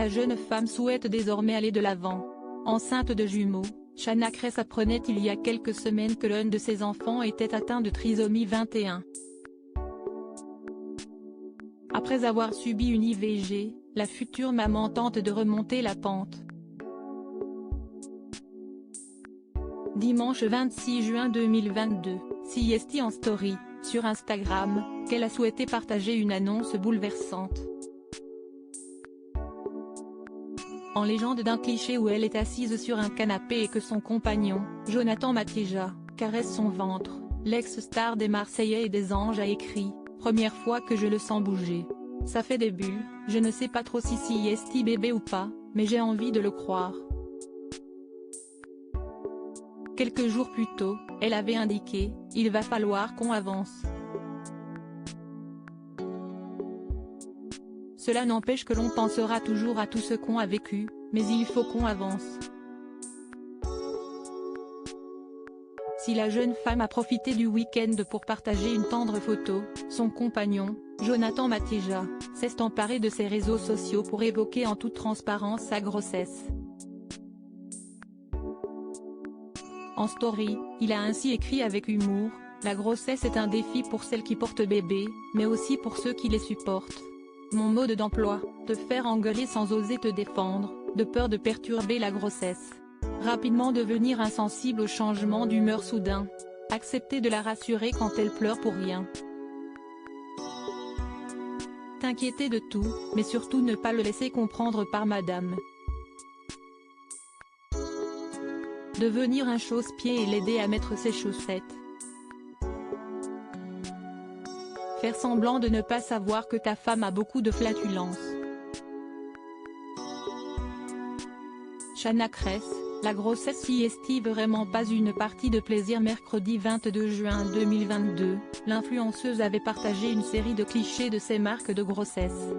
La jeune femme souhaite désormais aller de l'avant. Enceinte de jumeaux, Shanna Kress apprenait il y a quelques semaines que l'un de ses enfants était atteint de trisomie 21. Après avoir subi une IVG, la future maman tente de remonter la pente. Dimanche 26 juin 2022, CST en story, sur Instagram, qu'elle a souhaité partager une annonce bouleversante. En légende d'un cliché où elle est assise sur un canapé et que son compagnon, Jonathan Matija, caresse son ventre, l'ex-star des Marseillais et des Anges a écrit « Première fois que je le sens bouger. Ça fait des bulles, je ne sais pas trop si CST bébé ou pas, mais j'ai envie de le croire ». Quelques jours plus tôt, elle avait indiqué « Il va falloir qu'on avance ». Cela n'empêche que l'on pensera toujours à tout ce qu'on a vécu, mais il faut qu'on avance. Si la jeune femme a profité du week-end pour partager une tendre photo, son compagnon, Jonathan Matija, s'est emparé de ses réseaux sociaux pour évoquer en toute transparence sa grossesse. En story, il a ainsi écrit avec humour « La grossesse est un défi pour celles qui portent bébé, mais aussi pour ceux qui les supportent. Mon mode d'emploi, te faire engueuler sans oser te défendre, de peur de perturber la grossesse. Rapidement devenir insensible aux changements d'humeur soudains. Accepter de la rassurer quand elle pleure pour rien. T'inquiéter de tout, mais surtout ne pas le laisser comprendre par madame. Devenir un chausse-pied et l'aider à mettre ses chaussettes. Faire semblant de ne pas savoir que ta femme a beaucoup de flatulences. Shanna Kress, la grossesse CST vraiment pas une partie de plaisir. Mercredi 22 juin 2022, l'influenceuse avait partagé une série de clichés de ses marques de grossesse.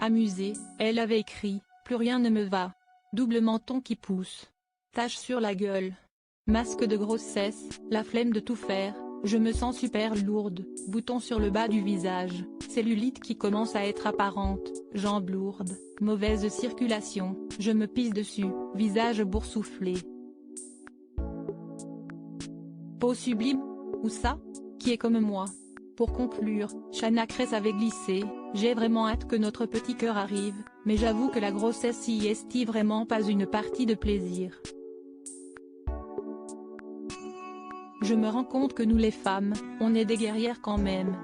Amusée, elle avait écrit « Plus rien ne me va. Double menton qui pousse. Tache sur la gueule. Masque de grossesse, la flemme de tout faire, je me sens super lourde, bouton sur le bas du visage, cellulite qui commence à être apparente, jambes lourdes, mauvaise circulation, je me pisse dessus, visage boursouflé. Peau sublime, ou ça, qui est comme moi. Pour conclure, Shanna Kress avait glissé « J'ai vraiment hâte que notre petit cœur arrive, mais j'avoue que la grossesse CST vraiment pas une partie de plaisir. Je me rends compte que nous les femmes, on est des guerrières quand même.